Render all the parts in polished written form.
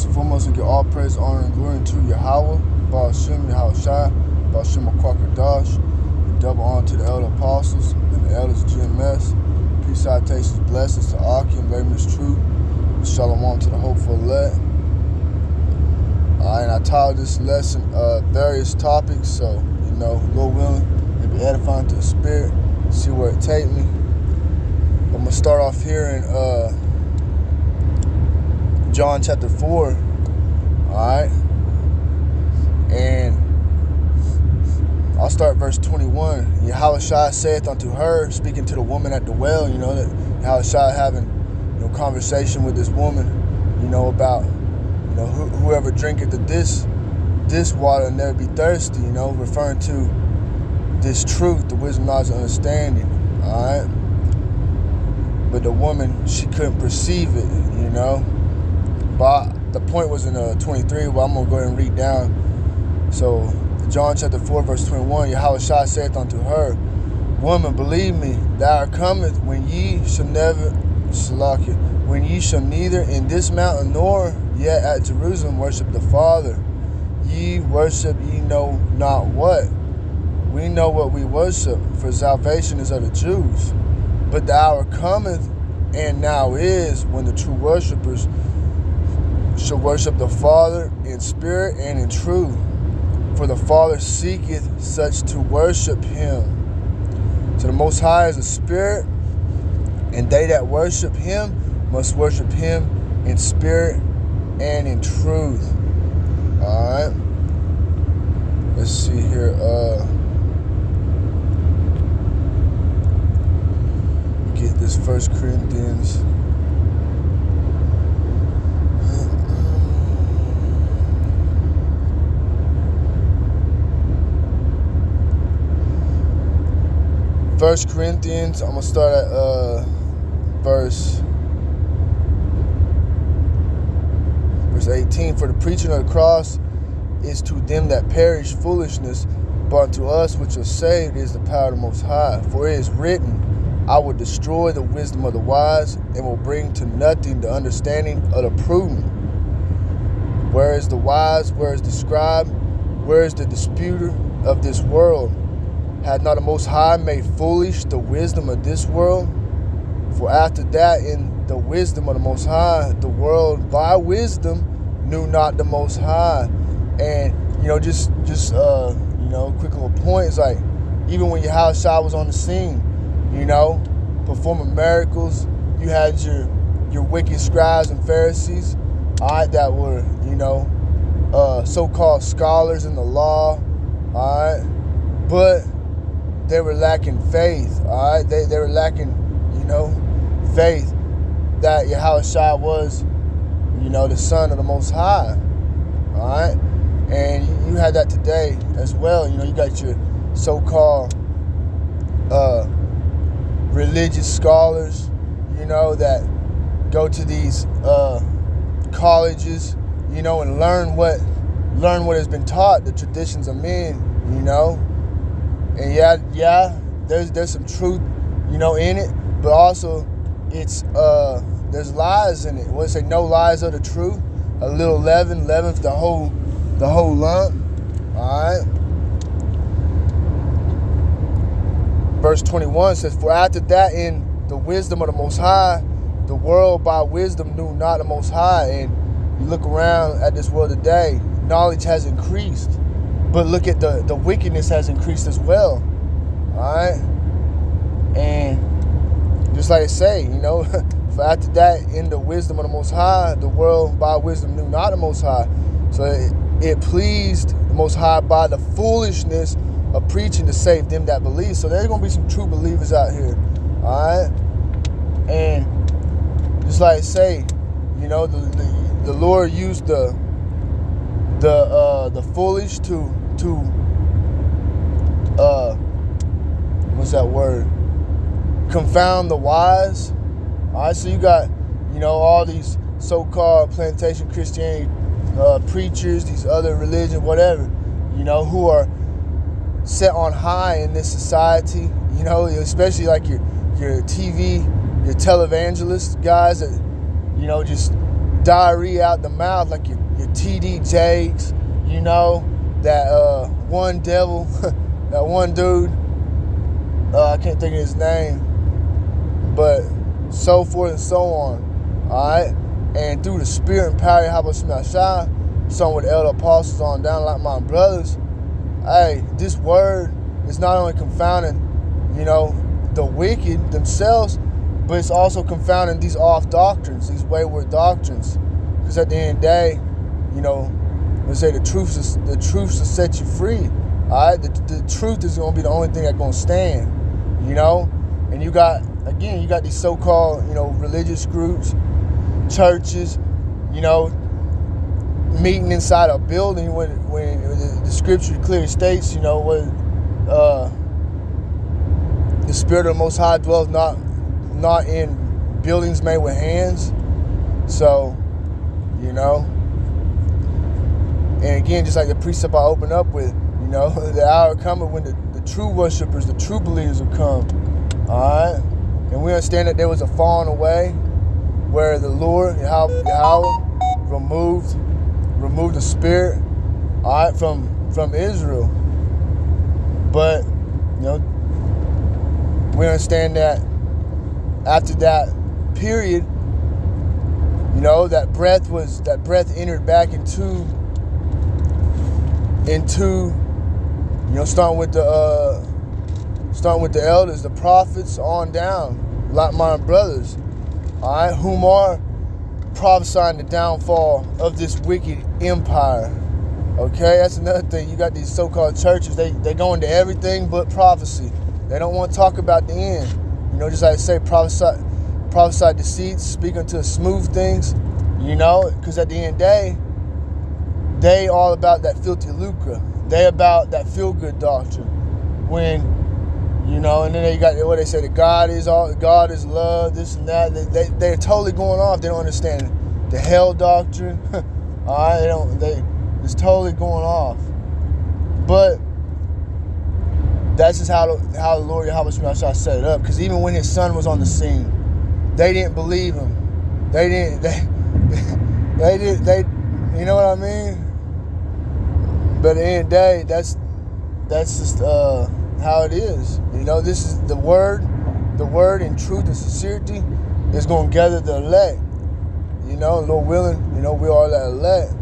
First and foremost, we give all praise, honor, and glory to Yahweh, Baal Shem, Yahweh Shai, Baal Shem Kwakadash, and double honor to the elder apostles and the elders of GMS. Peace, salutations, blessings to Akim, Laban's True, and Shalom to the hopeful elect. And I titled this lesson various topics, so, Lord willing, it'll be edifying to the spirit, see where it take me. I'm going to start off here in John chapter 4, alright, and I'll start verse 21. Yahweh Shai saith unto her, speaking to the woman at the well, that Yahweh Shai having, conversation with this woman, about, whoever drinketh of this water and never be thirsty, referring to this truth, the wisdom, knowledge, and understanding, alright. But the woman, she couldn't perceive it, But the point was in 23, but I'm going to go ahead and read down. So, John chapter 4, verse 21, Yahweh Shai saith unto her, Woman, believe me, the hour cometh when ye shall neither in this mountain nor yet at Jerusalem worship the Father. Ye worship ye know not what. We know what we worship, for salvation is of the Jews. But the hour cometh, and now is, when the true worshipers shall worship the Father in spirit and in truth. For the Father seeketh such to worship him. So the Most High is a spirit, and they that worship him must worship him in spirit and in truth. Alright. Let's see here. Get this 1 Corinthians. First Corinthians, I'm going to start at verse 18. For the preaching of the cross is to them that perish foolishness, but unto us which are saved is the power of the Most High. For it is written, I will destroy the wisdom of the wise, and will bring to nothing the understanding of the prudent. Where is the wise? Where is the scribe? Where is the disputer of this world? Had not the Most High made foolish the wisdom of this world? For after that, in the wisdom of the Most High, the world by wisdom knew not the Most High. And just quick little point is like, even when Yahweh Shai was on the scene, performing miracles, you had your wicked scribes and Pharisees, alright, that were so-called scholars in the law, alright, but they were lacking faith, alright. They were lacking, faith that Yahweh Shai was, the Son of the Most High, alright. And you had that today as well. You got your so-called religious scholars, that go to these colleges, and learn what has been taught, the traditions of men, And yeah, there's some truth, in it, but also it's there's lies in it. What say? No lies of the truth. A little leaven leavens the whole lump. All right. Verse 21 says, For after that, in the wisdom of the Most High, the world by wisdom knew not the Most High. And you look around at this world today, knowledge has increased. But look at the wickedness has increased as well. Alright? And just like I say, for after that, in the wisdom of the Most High, the world by wisdom knew not the Most High. So it pleased the Most High by the foolishness of preaching to save them that believe. So there's going to be some true believers out here. Alright? And just like I say, the Lord used the foolish to what's that word? Confound the wise. Alright, so you got, all these so-called plantation Christianity preachers, these other religions, whatever, who are set on high in this society, especially like your TV, your televangelist guys that, just diarrhea out the mouth, like your TD Jakes, you know, that one devil, that one dude, I can't think of his name, but so forth and so on, all right? And through the spirit and power of Habashah, some with elder apostles on down like my brothers, hey, this word is not only confounding, you know, the wicked themselves, but it's also confounding these off doctrines, these wayward doctrines. Because at the end of the day, you know, we say the truth will set you free. All right, the truth is going to be the only thing that's going to stand. You know, and you got these so-called, you know, religious groups, churches, you know, meeting inside a building when the scripture clearly states, you know, what the Spirit of the Most High dwells not in buildings made with hands. So, you know, and again, just like the precept I opened up with, you know, the hour coming when the true worshipers, the true believers will come. All right, and we understand that there was a falling away where the Lord Yahweh removed the spirit, all right, from Israel. But you know, we understand that after that period, you know, that breath entered back into you know, starting with the elders, the prophets on down, like my brothers, all right, whom are prophesying the downfall of this wicked empire. Okay, that's another thing. You got these so-called churches, they go into everything but prophecy. They don't want to talk about the end. You know, just like I say, prophesy deceits, speak unto smooth things, you know, because at the end of the day, they all about that filthy lucre. They about that feel-good doctrine. When, you know, and then they got what they say, that God is love, this and that. They're totally going off. They don't understand the hell doctrine. All right, it's totally going off. But that's just how the Lord Yahweh set it up. Because even when his son was on the scene, they didn't believe him. They you know what I mean? But at the end of the day, that's just how it is. You know, this is the word in truth and sincerity is going to gather the elect. You know, Lord willing, you know, we are that elect.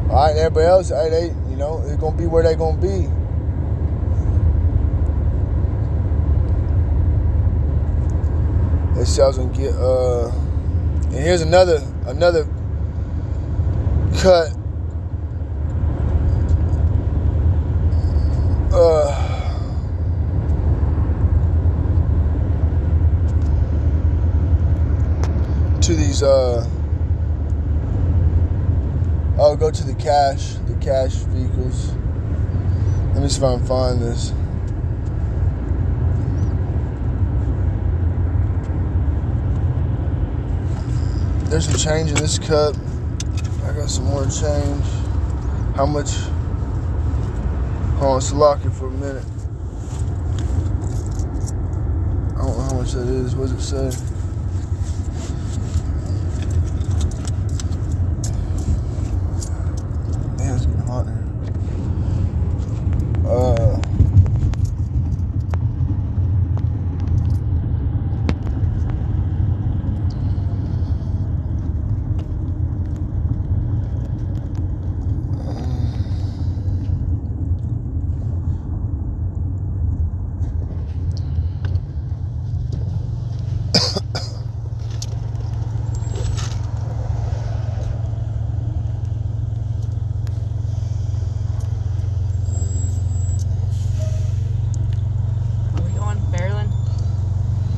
All right, everybody else, they, you know, they're going to be where they're going to be. Let's see, I was going to get, and here's another cut. To these, I'll go to the cash vehicles. Let me see if I can find this. There's some change in this cup. I got some more change. How much? Hold on, let's lock it for a minute. I don't know how much that is. What does it say? Man, it's getting hot here.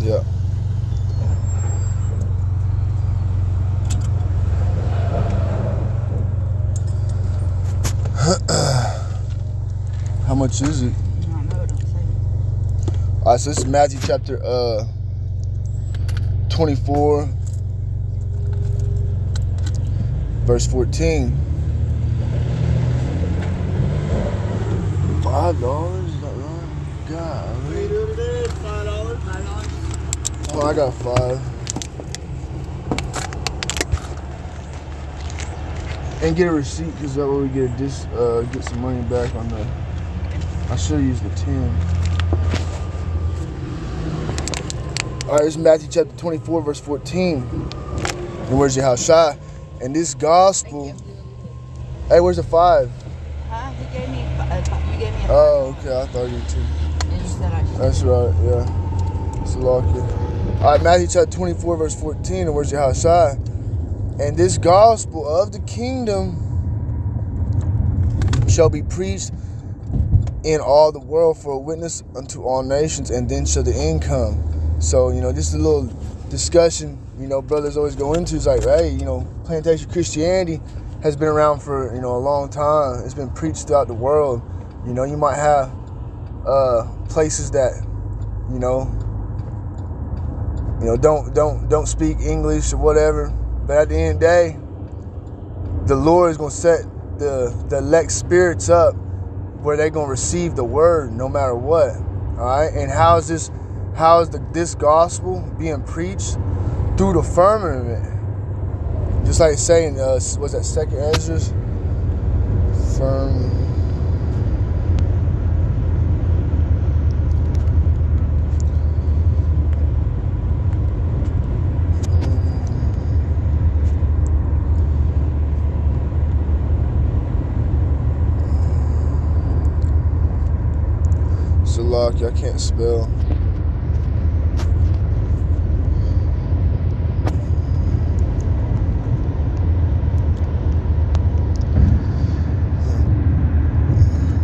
Yeah. How much is it? I don't know, don't say. Alright, so this is Matthew chapter 24, verse 14. $5? Is that right? God. What are you doing today? $5? $5? Well, I got 5. And get a receipt, because that way we get some money back on the. I should have used the 10. All right, this is Matthew chapter 24, verse 14. And where's your house shy? And this gospel. Hey, where's the 5? Huh? He gave me. You gave me a. Oh, okay. I thought you did too. And you said I should. That's right. Yeah. It's a lock here. All right, Matthew chapter 24, verse 14. And where's your house shy? And this gospel of the kingdom shall be preached in all the world for a witness unto all nations, and then shall the end come. So, just a little discussion, brothers always go into. It's like, hey, plantation Christianity has been around for, a long time. It's been preached throughout the world. You might have places that, don't speak English or whatever. But at the end of the day, the Lord is going to set the elect spirits up where they're going to receive the word no matter what. All right? And how is this gospel being preached? Through the firmament. Just like it's saying, was that 2nd Ezra's? Salaki, I can't spell.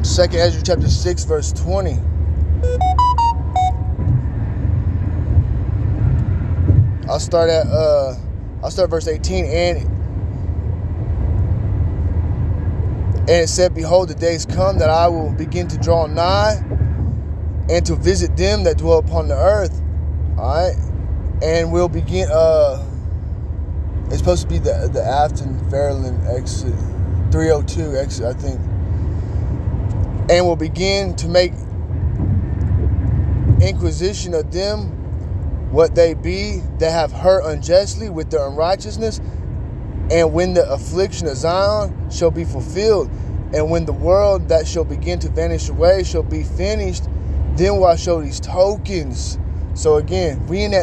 Second Ezra chapter 6, verse 20. I'll start verse 18. And it said, behold, the days come that I will begin to draw nigh and to visit them that dwell upon the earth. Alright? And we'll begin it's supposed to be the Afton Fairland exit, 302 exit, I think. And will begin to make inquisition of them what they be that have hurt unjustly with their unrighteousness. And when the affliction of Zion shall be fulfilled, and when the world that shall begin to vanish away shall be finished, then will I show these tokens. So again, we've been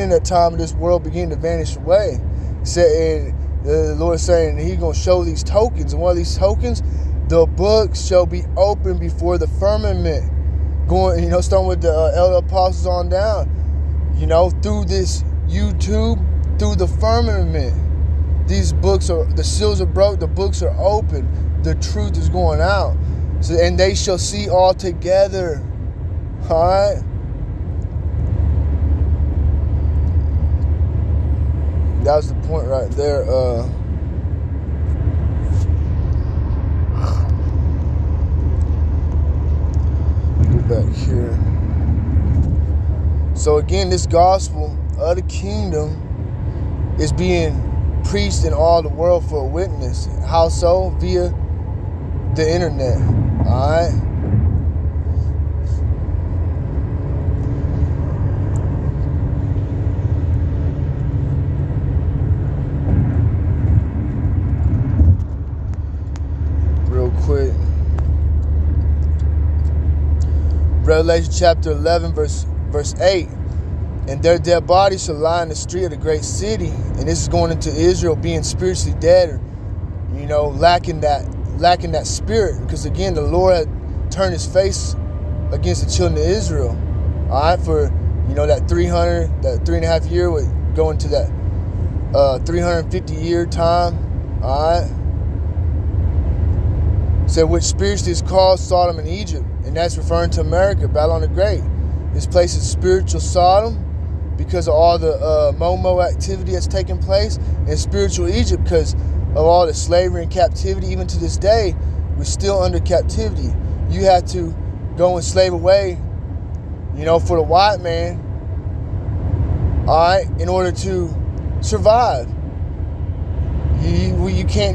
in that time of this world beginning to vanish away. And the Lord is saying He's going to show these tokens. And one of these tokens, the books shall be open before the firmament. Going, starting with the elder apostles on down. Through this YouTube, through the firmament. These books the seals are broke, the books are open, the truth is going out. So, and they shall see all together. Alright? That was the point right there. Back here. So again, this gospel of the kingdom is being preached in all the world for a witness. How so? Via the internet. Alright? Real quick. Revelation chapter 11, verse 8. And their dead bodies shall lie in the street of the great city. And this is going into Israel being spiritually dead, or, lacking that spirit. Because again, the Lord had turned His face against the children of Israel. All right, for, that 3.5 year would go into that 350-year time. All right. Said, which spiritually is called Sodom and Egypt. And that's referring to America, Babylon the Great. This place is spiritual Sodom because of all the Momo activity that's taking place, and spiritual Egypt because of all the slavery and captivity. Even to this day, we're still under captivity. You have to go and slave away, for the white man, all right, in order to survive. You can't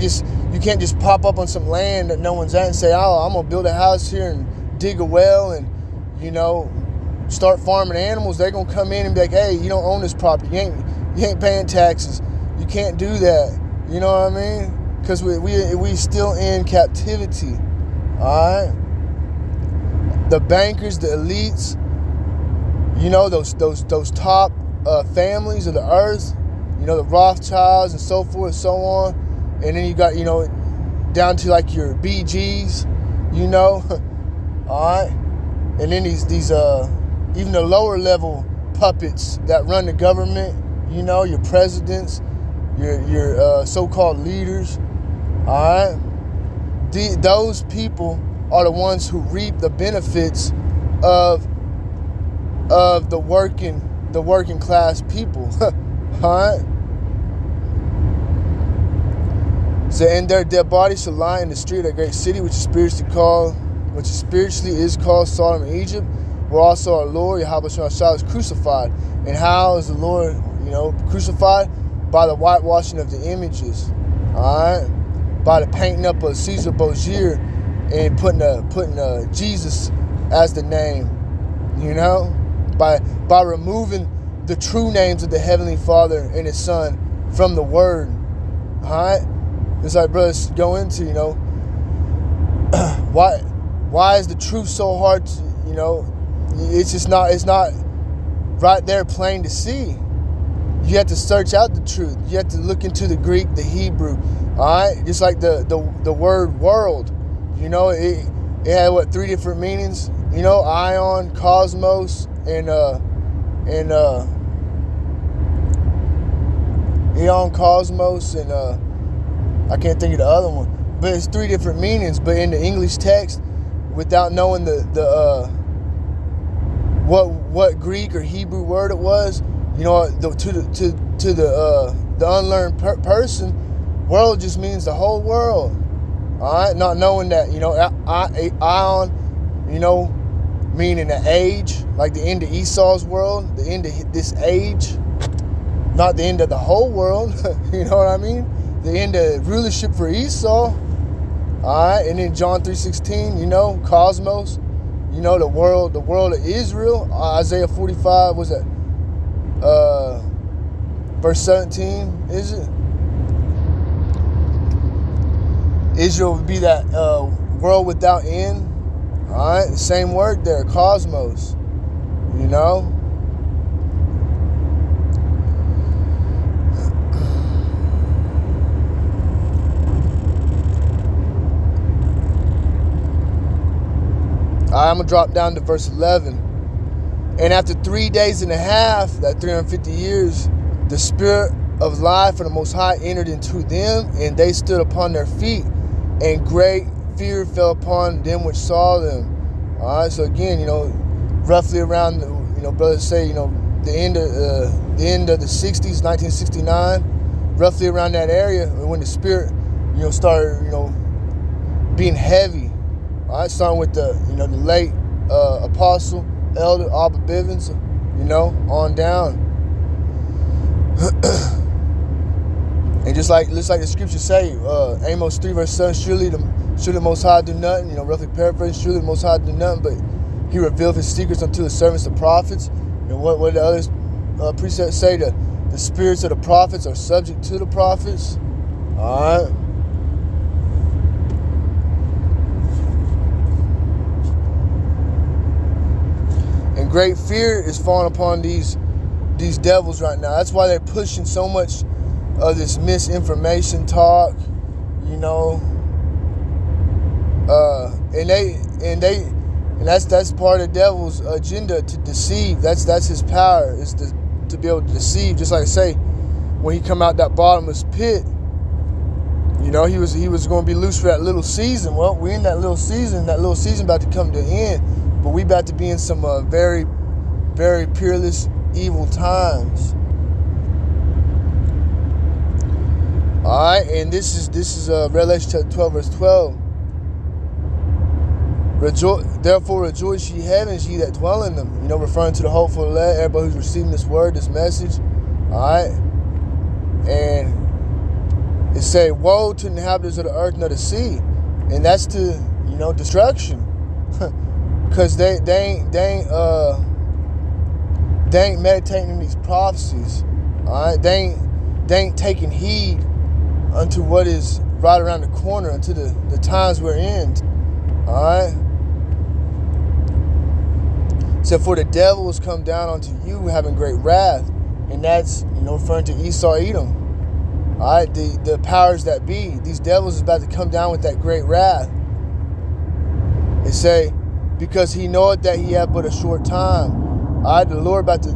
just pop up on some land that no one's at and say, oh, I'm gonna build a house here and dig a well and start farming animals. They're gonna come in and be like, hey, you don't own this property, you ain't paying taxes, you can't do that. You know what I mean? Because we still in captivity. All right. The bankers, the elites, you know, those top families of the earth, you know, the Rothschilds and so forth and so on. And then you got, you know, down to like your BGs, you know. All right. And then these even the lower level puppets that run the government, you know, your presidents, your so-called leaders. All right. Those people are the ones who reap the benefits of the working class people. All right. So, and their dead bodies shall lie in the street of a great city, which is spiritually is called Sodom and Egypt, where also our Lord Yahweh Shah is crucified. And how is the Lord, you know, crucified? By the whitewashing of the images. All right. By the painting up of Caesar Borgia and putting Jesus as the name, you know, by removing the true names of the Heavenly Father and His Son from the Word. All right. It's like brothers go into, you know, why is the truth so hard to, you know, it's not right there plain to see. You have to search out the truth. You have to look into the Greek, the Hebrew. All right, just like the word world, you know, it had what, 3 different meanings, you know, ion, cosmos, and eon, cosmos, and I can't think of the other one, but it's 3 different meanings. But in the English text, without knowing the what Greek or Hebrew word it was, you know, to the unlearned person, world just means the whole world. All right, not knowing that, you know, ion, you know, meaning the age, like the end of Esau's world, the end of this age, not the end of the whole world. You know what I mean? The end of rulership for Esau. All right, and then John 3:16, you know, cosmos, you know, the world of Israel. Isaiah 45, was that verse 17? Is it? Israel would be that world without end. All right, the same word there, cosmos. You know. I'm going to drop down to verse 11. And after 3 days and a half, that 350 years, the Spirit of life of the Most High entered into them, and they stood upon their feet, and great fear fell upon them which saw them. All right, so again, you know, roughly around, you know, brothers say, you know, the end of the 60s, 1969, roughly around that area, when the Spirit, you know, started, you know, being heavy. All right, starting with the, you know, the late apostle, elder Abba Bivens, you know, on down. And just like the scriptures say, Amos 3 verse 7, surely the Most High do nothing, you know, roughly paraphrase, surely the Most High do nothing, but He revealed His secrets unto His servants, the prophets. And what the others precepts say, the spirits of the prophets are subject to the prophets. All right. And great fear is falling upon these devils right now. That's why they're pushing so much of this misinformation talk, you know. And that's part of the devil's agenda, to deceive. That's his power, is to be able to deceive. Just like I say, when he come out that bottomless pit, you know, he was going to be loose for that little season. Well, we're in that little season. That little season about to come to an end. But we about to be in some very, very peerless, evil times. All right, and this is Revelation chapter 12, verse 12. Therefore rejoice, ye heavens, ye that dwell in them. You know, referring to the hopeful elect, everybody who's receiving this word, this message. All right, and it say, woe to the inhabitants of the earth and of the sea, and that's to, you know, destruction. Because they ain't meditating in these prophecies. All right, they ain't taking heed unto what is right around the corner, unto the times we're in. All right. So for the devil has come down unto you having great wrath, and that's referring to Esau, Edom. All right, the powers that be, these devils is about to come down with that great wrath. They say, because he knoweth that he hath but a short time. All right, the Lord about to,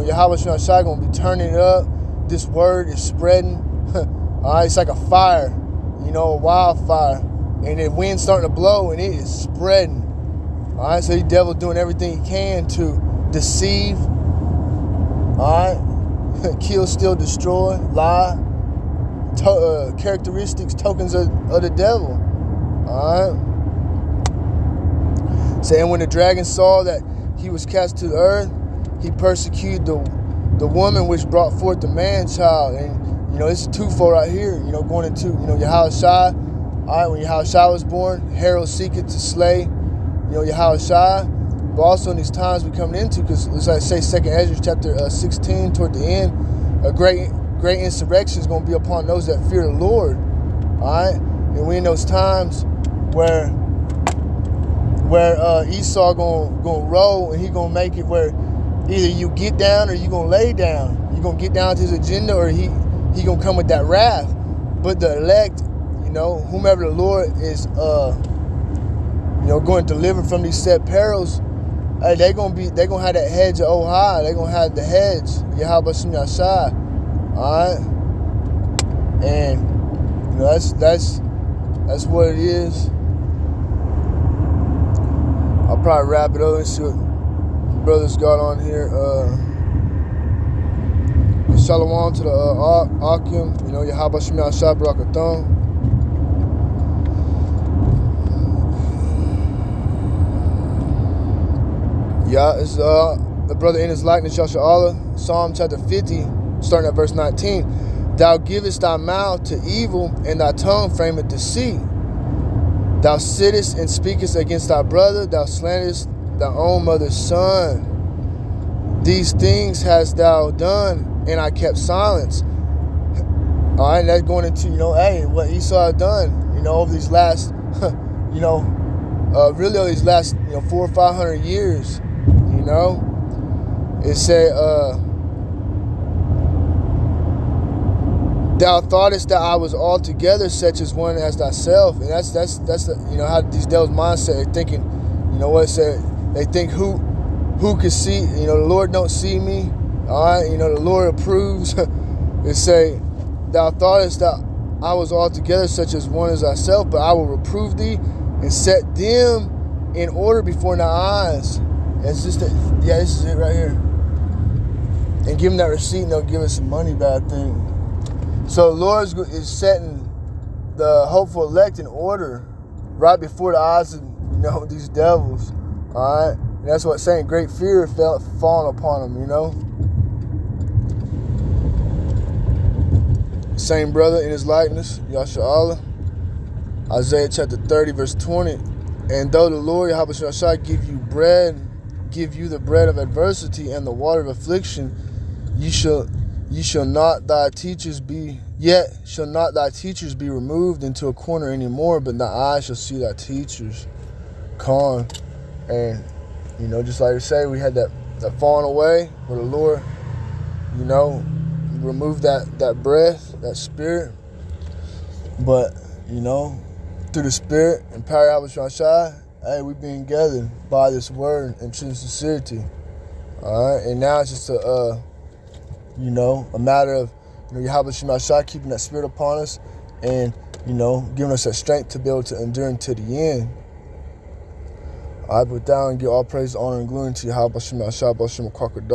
Yahweh Shai gonna be turning it up. This word is spreading. All right, it's like a fire, a wildfire, and the wind's starting to blow, and it is spreading. All right, so the devil doing everything he can to deceive. All right, kill, steal, destroy, lie. Characteristics, tokens of the devil. All right. So, and when the dragon saw that he was cast to the earth, he persecuted the woman which brought forth the man child. And it's twofold right here. Going into Yahweh Shai. All right, when Yahweh Shai was born, Herod seeketh to slay Yahweh Shai. But also in these times we're coming into, because as I say, 2nd Ezra chapter 16, toward the end, a great insurrection is going to be upon those that fear the Lord. All right, and we in those times where Esau gonna roll, and he gonna make it where either you get down or you gonna lay down. You gonna get down to his agenda, or he gonna come with that wrath. But the elect, whomever the Lord is, going to deliver from these set perils, they gonna have that hedge of Ohai. They gonna have the hedge Yahweh Shem Yashai. All right, and that's what it is. I'll probably wrap it up and see what brothers got on here. Shalom to the Akim, Yahweh Shem Yashai Barakathon. Yeah, it's the brother in his likeness, Yasha'Allah, Psalm chapter 50, starting at verse 19. Thou givest thy mouth to evil, and thy tongue frameth deceit. Thou sittest and speakest against thy brother, thou slanderest thy own mother's son. These things hast thou done, and I kept silence. All right, that's going into, what Esau had done, over these last, really over these last, 400 or 500 years. It said, thou thoughtest that I was altogether such as one as thyself. And that's the, how these devils' mindset. They're thinking, what it said, they think who could see, the Lord don't see me. All right, the Lord approves. It say, thou thoughtest that I was altogether such as one as thyself, but I will reprove thee and set them in order before thy eyes. It's just this is it right here. And give them that receipt, and they'll give us some money back, I think. So the Lord is setting the hopeful elect in order right before the eyes of these devils. All right, and that's what it's saying. Great fear falling upon them. Same brother in his likeness, Yasha'Allah. Isaiah chapter 30, verse 20. And though the Lord Yahweh Shai give you the bread of adversity and the water of affliction, ye shall not thy teachers be removed into a corner anymore, but thy eyes shall see thy teachers. Con. And just like I say, we had that falling away where the Lord, removed that breath, that spirit. But, through the spirit and power of Yahweh Shai, hey, we being gathered by this word and true sincerity. All right, and now it's just a matter of Yahweh Shem Yashai keeping that spirit upon us, and giving us that strength to be able to endure until the end. I put down and give all praise, honor, and glory to Yahweh Shem Yashai, B'Shem Kwakadah.